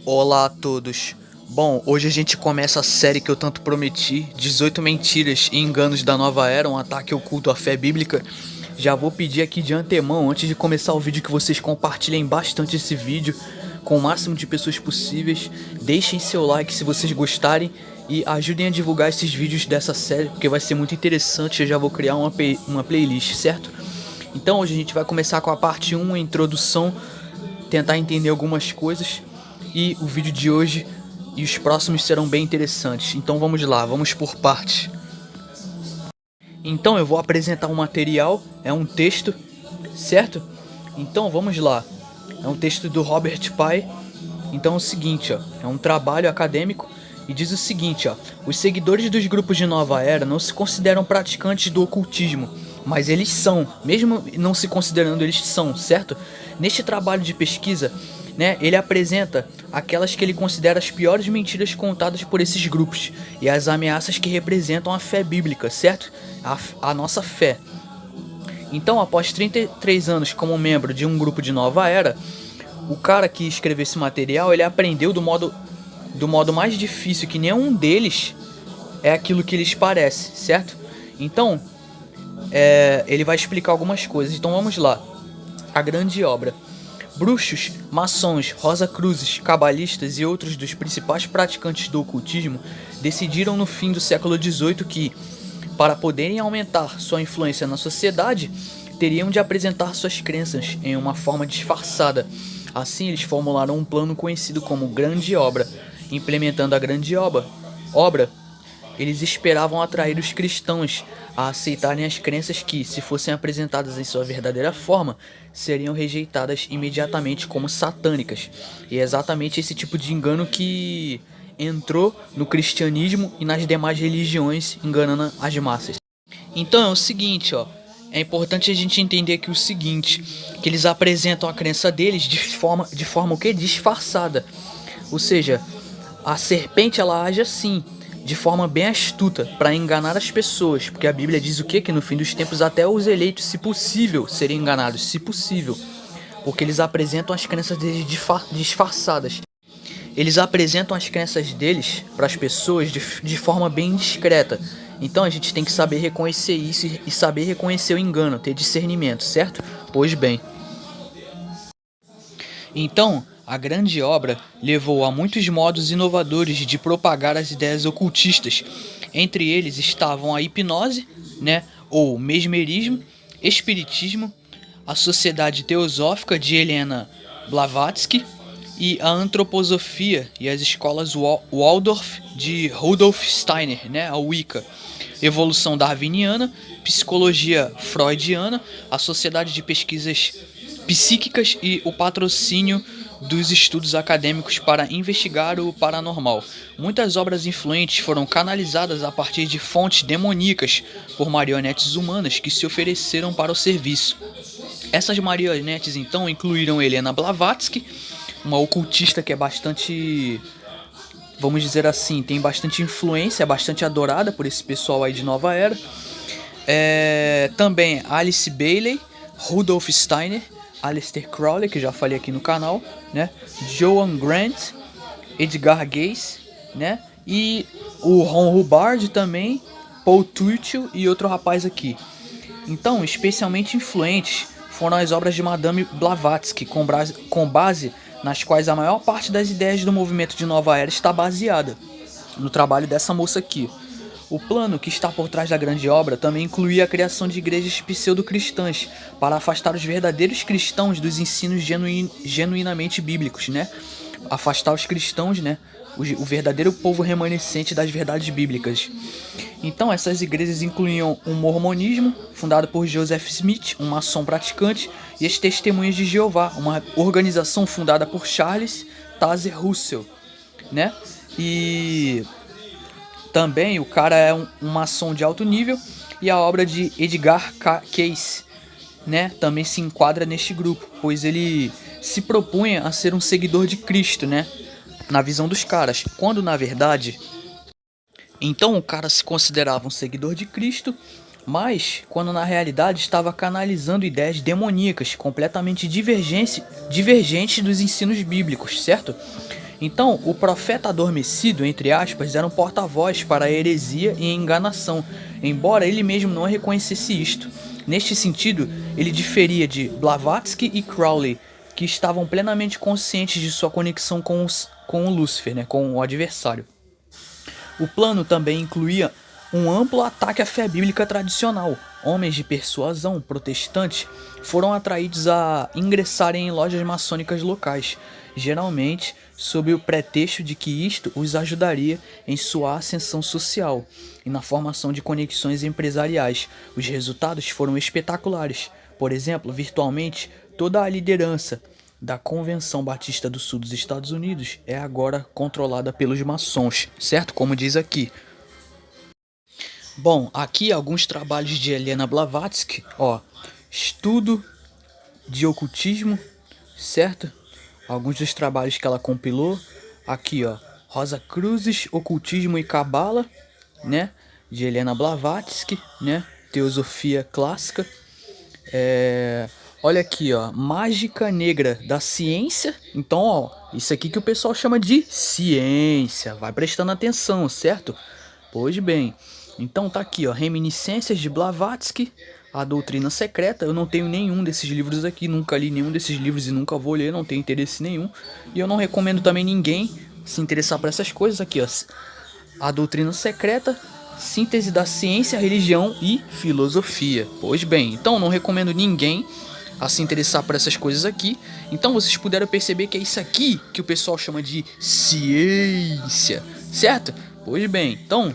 Olá a todos. Bom, hoje a gente começa a série que eu tanto prometi, 18 mentiras e enganos da nova era, um ataque oculto à fé bíblica. Já vou pedir aqui de antemão, antes de começar o vídeo, que vocês compartilhem bastante esse vídeo com o máximo de pessoas possíveis. Deixem seu like se vocês gostarem e ajudem a divulgar esses vídeos dessa série, porque vai ser muito interessante. Eu já vou criar uma playlist, certo? Então hoje a gente vai começar com a parte 1, a introdução, tentar entender algumas coisas. E o vídeo de hoje e os próximos serão bem interessantes. Então vamos lá, vamos por partes. Então eu vou apresentar um material, é um texto, certo? Então vamos lá. É um texto do Robert Pye. Então é o seguinte, ó, é um trabalho acadêmico e diz o seguinte, ó: os seguidores dos grupos de nova era não se consideram praticantes do ocultismo, mas eles são, mesmo não se considerando, eles são, certo? Neste trabalho de pesquisa, ele apresenta aquelas que ele considera as piores mentiras contadas por esses grupos e as ameaças que representam a fé bíblica, certo? A nossa fé. Então, após 33 anos como membro de um grupo de nova era, o cara que escreveu esse material, ele aprendeu do modo mais difícil, que nenhum deles é aquilo que lhes parece, certo? Então, ele vai explicar algumas coisas. Então vamos lá. A grande obra. Bruxos, maçons, rosacruzes, cabalistas e outros dos principais praticantes do ocultismo decidiram no fim do século XVIII que, para poderem aumentar sua influência na sociedade, teriam de apresentar suas crenças em uma forma disfarçada. Assim, eles formularam um plano conhecido como Grande Obra. Implementando a Grande Obra, eles esperavam atrair os cristãos a aceitarem as crenças que, se fossem apresentadas em sua verdadeira forma, seriam rejeitadas imediatamente como satânicas. E é exatamente esse tipo de engano que entrou no cristianismo e nas demais religiões, enganando as massas. Então é o seguinte, ó, é importante a gente entender aqui o seguinte, que eles apresentam a crença deles de forma o quê? Disfarçada. Ou seja, a serpente ela age assim, de forma bem astuta, para enganar as pessoas, porque a Bíblia diz o quê? Que no fim dos tempos até os eleitos, se possível, seriam enganados, se possível, porque eles apresentam as crenças deles disfarçadas. Eles apresentam as crenças deles para as pessoas de forma bem discreta. Então a gente tem que saber reconhecer isso e saber reconhecer o engano, ter discernimento, certo? Pois bem. Então, a Grande Obra levou a muitos modos inovadores de propagar as ideias ocultistas. Entre eles estavam a hipnose, ou mesmerismo, espiritismo, a Sociedade Teosófica de Helena Blavatsky e a antroposofia e as escolas Waldorf de Rudolf Steiner, a Wicca, evolução darwiniana, psicologia freudiana, a Sociedade de Pesquisas Psíquicas e o patrocínio dos estudos acadêmicos para investigar o paranormal. Muitas obras influentes foram canalizadas a partir de fontes demoníacas por marionetes humanas que se ofereceram para o serviço. Essas marionetes então incluíram Helena Blavatsky, uma ocultista que é bastante, vamos dizer assim, tem bastante influência, é bastante adorada por esse pessoal aí de nova era. Também Alice Bailey, Rudolf Steiner, Aleister Crowley, que já falei aqui no canal, Joan Grant, Edgar Cayce, e o Ron Hubbard também, Paul Twitchell e outro rapaz aqui. Então, especialmente influentes foram as obras de Madame Blavatsky, com base nas quais a maior parte das ideias do movimento de nova era está baseada no trabalho dessa moça aqui. O plano que está por trás da Grande Obra também incluía a criação de igrejas pseudo-cristãs para afastar os verdadeiros cristãos dos ensinos genuinamente bíblicos, afastar os cristãos, o verdadeiro povo remanescente das verdades bíblicas. Então essas igrejas incluíam o mormonismo, fundado por Joseph Smith, um maçom praticante, e as Testemunhas de Jeová, uma organização fundada por Charles Taze Russell, E também o cara é um maçom de alto nível, e a obra de Edgar Cayce, também se enquadra neste grupo, pois ele se propunha a ser um seguidor de Cristo, na visão dos caras, quando na verdade, então o cara se considerava um seguidor de Cristo, mas quando na realidade estava canalizando ideias demoníacas, completamente divergentes dos ensinos bíblicos, certo? Então, o profeta adormecido, entre aspas, era um porta-voz para a heresia e a enganação, embora ele mesmo não reconhecesse isto. Neste sentido, ele diferia de Blavatsky e Crowley, que estavam plenamente conscientes de sua conexão com o Lúcifer, né, com o adversário. O plano também incluía um amplo ataque à fé bíblica tradicional. Homens de persuasão protestantes foram atraídos a ingressarem em lojas maçônicas locais, geralmente sob o pretexto de que isto os ajudaria em sua ascensão social e na formação de conexões empresariais. Os resultados foram espetaculares. Por exemplo, virtualmente toda a liderança da Convenção Batista do Sul dos Estados Unidos é agora controlada pelos maçons, certo? Como diz aqui. Bom, aqui alguns trabalhos de Helena Blavatsky, ó, estudo de ocultismo, certo? Alguns dos trabalhos que ela compilou, aqui ó, Rosa Cruzes, Ocultismo e Cabala, né? De Helena Blavatsky, né? Teosofia Clássica. Olha aqui, ó, Mágica Negra da Ciência. Então, ó, isso aqui que o pessoal chama de ciência. Vai prestando atenção, certo? Pois bem. Então tá aqui, ó, Reminiscências de Blavatsky, A Doutrina Secreta. Eu não tenho nenhum desses livros aqui, nunca li nenhum desses livros e nunca vou ler, não tenho interesse nenhum. E eu não recomendo também ninguém se interessar por essas coisas aqui, ó. A Doutrina Secreta, Síntese da Ciência, Religião e Filosofia. Pois bem, então não recomendo ninguém a se interessar por essas coisas aqui. Então vocês puderam perceber que é isso aqui que o pessoal chama de ciência, certo? Pois bem, então,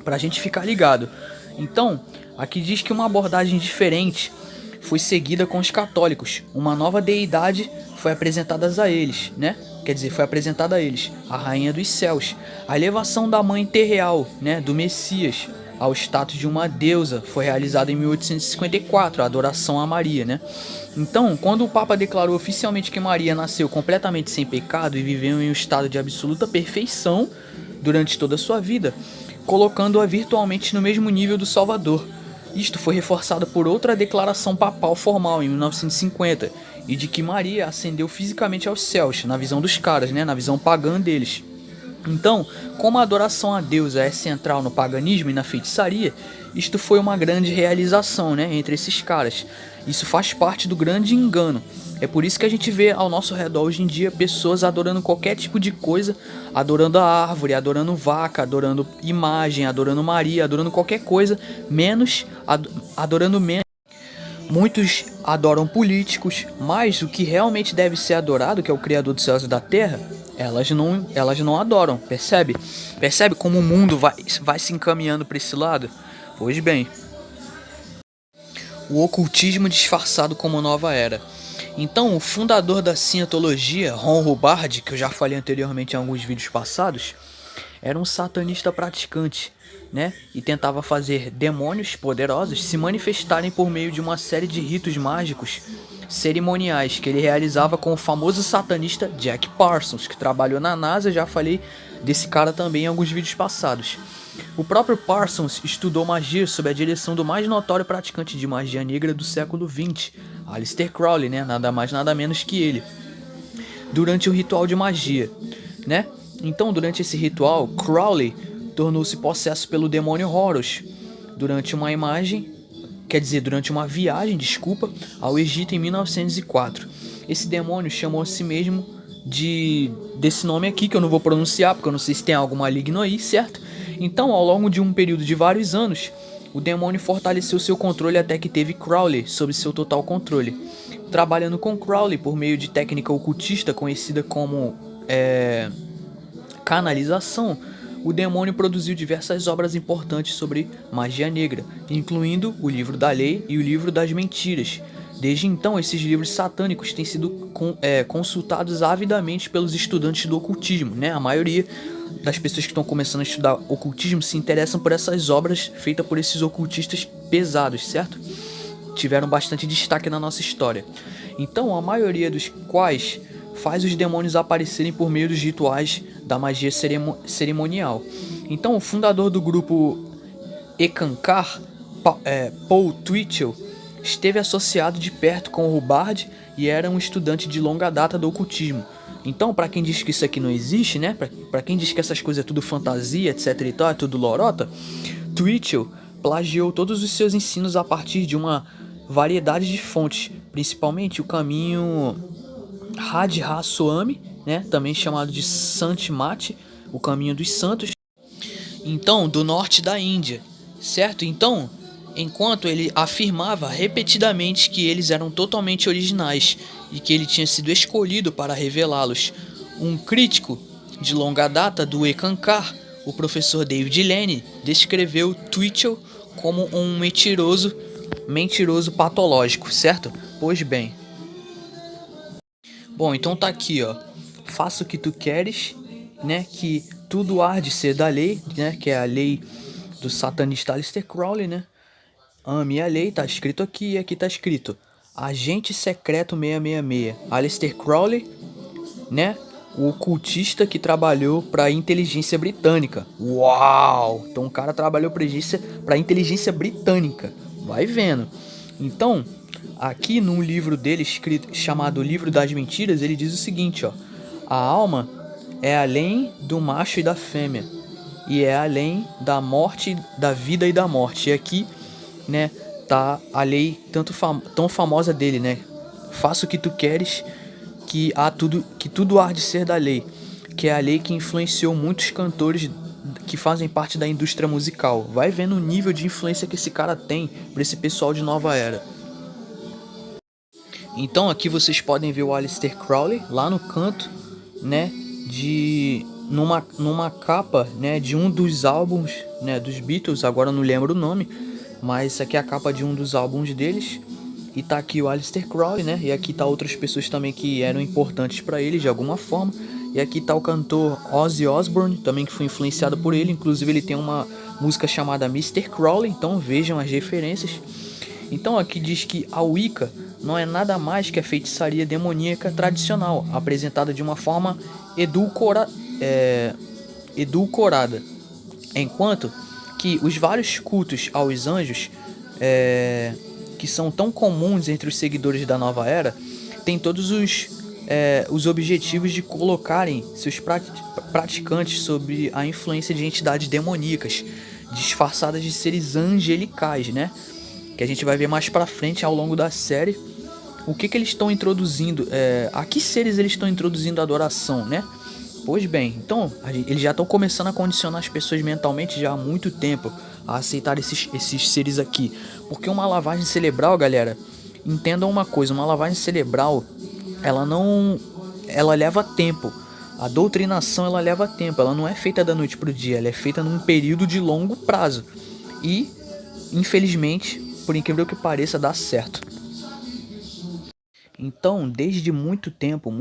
pra gente ficar ligado. Então, aqui diz que uma abordagem diferente foi seguida com os católicos. Uma nova deidade foi apresentada a eles, né? Quer dizer, foi apresentada a eles, a Rainha dos Céus. A elevação da Mãe Terreal, né, do Messias, ao status de uma deusa foi realizada em 1854, a adoração a Maria, né? Então, quando o Papa declarou oficialmente que Maria nasceu completamente sem pecado e viveu em um estado de absoluta perfeição durante toda a sua vida, colocando-a virtualmente no mesmo nível do Salvador. Isto foi reforçado por outra declaração papal formal em 1950, e de que Maria ascendeu fisicamente aos céus, na visão dos caras, né, na visão pagã deles. Então, como a adoração a Deus é central no paganismo e na feitiçaria, isto foi uma grande realização, né, entre esses caras. Isso faz parte do grande engano. É por isso que a gente vê ao nosso redor hoje em dia pessoas adorando qualquer tipo de coisa, adorando a árvore, adorando vaca, adorando imagem, adorando Maria, adorando qualquer coisa, menos adorando menos. Muitos adoram políticos, mas o que realmente deve ser adorado, que é o Criador dos céus e da terra, elas não adoram, percebe? Percebe como o mundo vai se encaminhando para esse lado? Pois bem, o ocultismo disfarçado como nova era. Então, o fundador da cientologia, Ron Hubbard, que eu já falei anteriormente em alguns vídeos passados, era um satanista praticante, né? E tentava fazer demônios poderosos se manifestarem por meio de uma série de ritos mágicos cerimoniais que ele realizava com o famoso satanista Jack Parsons, que trabalhou na NASA. Já falei desse cara também em alguns vídeos passados. O próprio Parsons estudou magia sob a direção do mais notório praticante de magia negra do século XX, Aleister Crowley, né? Nada mais nada menos que ele, durante o ritual de magia, né? Então, durante esse ritual, Crowley tornou-se possesso pelo demônio Horus durante uma viagem, ao Egito em 1904. Esse demônio chamou a si mesmo desse nome aqui, que eu não vou pronunciar, porque eu não sei se tem algo maligno aí, certo? Então, ao longo de um período de vários anos, o demônio fortaleceu seu controle até que teve Crowley sob seu total controle. Trabalhando com Crowley por meio de técnica ocultista conhecida como canalização, o demônio produziu diversas obras importantes sobre magia negra, incluindo o Livro da Lei e o Livro das Mentiras. Desde então, esses livros satânicos têm sido consultados avidamente pelos estudantes do ocultismo, né? A maioria das pessoas que estão começando a estudar ocultismo se interessam por essas obras feitas por esses ocultistas pesados, certo? Tiveram bastante destaque na nossa história. Então, a maioria dos quais faz os demônios aparecerem por meio dos rituais da magia cerimonial. Então, o fundador do grupo Ekankar, Paul Twitchell, esteve associado de perto com o Hubbard e era um estudante de longa data do ocultismo. Então, pra quem diz que isso aqui não existe, né? Pra quem diz que essas coisas é tudo fantasia, etc e tal, é tudo lorota, Twitchell plagiou todos os seus ensinos a partir de uma variedade de fontes, principalmente o caminho Radha Swami, né? Também chamado de Sant Mate, o caminho dos santos. Então, do norte da Índia, certo? Então, enquanto ele afirmava repetidamente que eles eram totalmente originais e que ele tinha sido escolhido para revelá-los, um crítico de longa data do Ekankar, o professor David Lane, descreveu Twitchell como um mentiroso patológico, certo? Pois bem. Bom, então tá aqui, ó. Faça o que tu queres, né? Que tudo há de ser da lei, né? Que é a lei do satanista Aleister Crowley, né? Ame a lei, tá escrito aqui, e aqui tá escrito Agente Secreto 666, Aleister Crowley, né? O ocultista que trabalhou para a inteligência britânica. Uau! Então o cara trabalhou para a inteligência britânica. Vai vendo. Então, aqui num livro dele escrito chamado Livro das Mentiras, ele diz o seguinte, ó: a alma é além do macho e da fêmea, e é além da morte, da vida e da morte. E aqui, né, tá a lei tão famosa dele, né? Faça o que tu queres, que tudo há de ser da lei, que é a lei que influenciou muitos cantores que fazem parte da indústria musical. Vai vendo o nível de influência que esse cara tem para esse pessoal de nova era. Então aqui vocês podem ver o Aleister Crowley lá no canto, né, numa capa, né, de um dos álbuns, né, dos Beatles. Agora eu não lembro o nome, mas essa aqui é a capa de um dos álbuns deles. E tá aqui o Aleister Crowley, né? E aqui tá outras pessoas também que eram importantes para ele de alguma forma. E aqui tá o cantor Ozzy Osbourne, também que foi influenciado por ele. Inclusive ele tem uma música chamada Mr. Crowley, então vejam as referências. Então aqui diz que a Wicca não é nada mais que a feitiçaria demoníaca tradicional, apresentada de uma forma edulcorada. Enquanto que os vários cultos aos anjos, que são tão comuns entre os seguidores da nova era, tem todos os objetivos de colocarem seus praticantes sob a influência de entidades demoníacas, disfarçadas de seres angelicais, né? Que a gente vai ver mais pra frente ao longo da série. O que eles estão introduzindo, a que seres eles estão introduzindo a adoração, né? Pois bem, então eles já estão começando a condicionar as pessoas mentalmente já há muito tempo a aceitar esses seres aqui. Porque uma lavagem cerebral, galera, entendam uma coisa, uma lavagem cerebral, ela leva tempo. A doutrinação, ela leva tempo, ela não é feita da noite pro dia, ela é feita num período de longo prazo. E, infelizmente, por incrível que pareça, dá certo. Então, desde muito tempo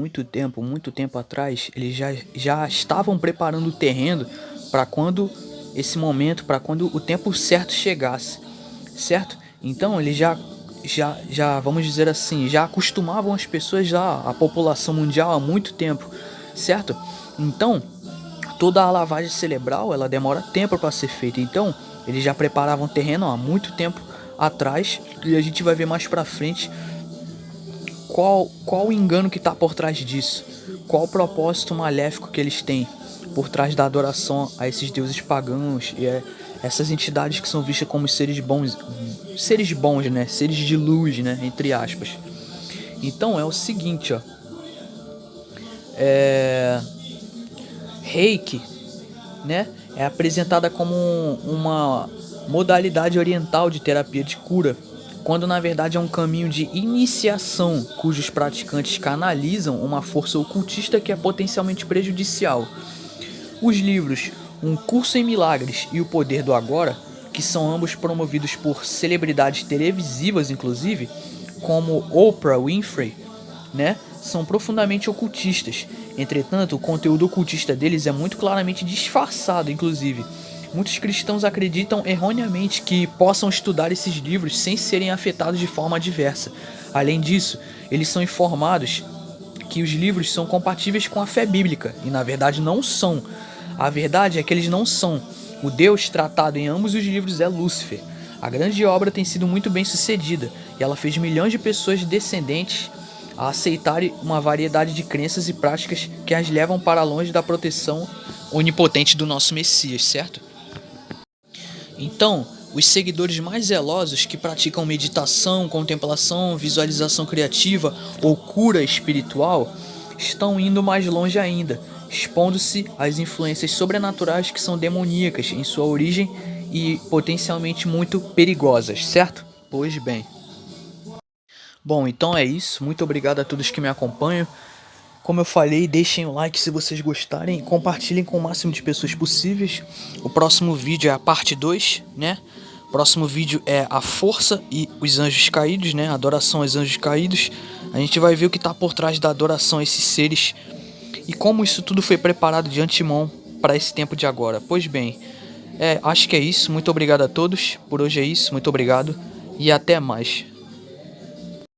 atrás, eles já estavam preparando o terreno para quando esse momento, para quando o tempo certo chegasse, certo? Então, eles já, vamos dizer assim, já acostumavam as pessoas, a população mundial há muito tempo, certo? Então, toda a lavagem cerebral, ela demora tempo para ser feita. Então, eles já preparavam o terreno há muito tempo atrás, e a gente vai ver mais para frente qual o engano que está por trás disso, qual o propósito maléfico que eles têm por trás da adoração a esses deuses pagãos e essas entidades que são vistas como seres bons, né, seres de luz, né, entre aspas. Então é o seguinte, ó, Reiki, né, é apresentada como uma modalidade oriental de terapia de cura, quando na verdade é um caminho de iniciação cujos praticantes canalizam uma força ocultista que é potencialmente prejudicial. Os livros Um Curso em Milagres e O Poder do Agora, que são ambos promovidos por celebridades televisivas inclusive, como Oprah Winfrey, né, são profundamente ocultistas. Entretanto, o conteúdo ocultista deles é muito claramente disfarçado, inclusive. Muitos cristãos acreditam erroneamente que possam estudar esses livros sem serem afetados de forma adversa. Além disso, eles são informados que os livros são compatíveis com a fé bíblica, e na verdade não são. A verdade é que eles não são. O Deus tratado em ambos os livros é Lúcifer. A grande obra tem sido muito bem sucedida, e ela fez milhões de pessoas descendentes a aceitarem uma variedade de crenças e práticas que as levam para longe da proteção onipotente do nosso Messias, certo? Então, os seguidores mais zelosos que praticam meditação, contemplação, visualização criativa ou cura espiritual estão indo mais longe ainda, expondo-se às influências sobrenaturais que são demoníacas em sua origem e potencialmente muito perigosas, certo? Pois bem. Bom, então é isso. Muito obrigado a todos que me acompanham. Como eu falei, deixem o like se vocês gostarem e compartilhem com o máximo de pessoas possíveis. O próximo vídeo é a parte 2, né? O próximo vídeo é a força e os anjos caídos, né? Adoração aos anjos caídos. A gente vai ver o que está por trás da adoração a esses seres e como isso tudo foi preparado de antemão para esse tempo de agora. Pois bem, acho que é isso. Muito obrigado a todos. Por hoje é isso. Muito obrigado e até mais.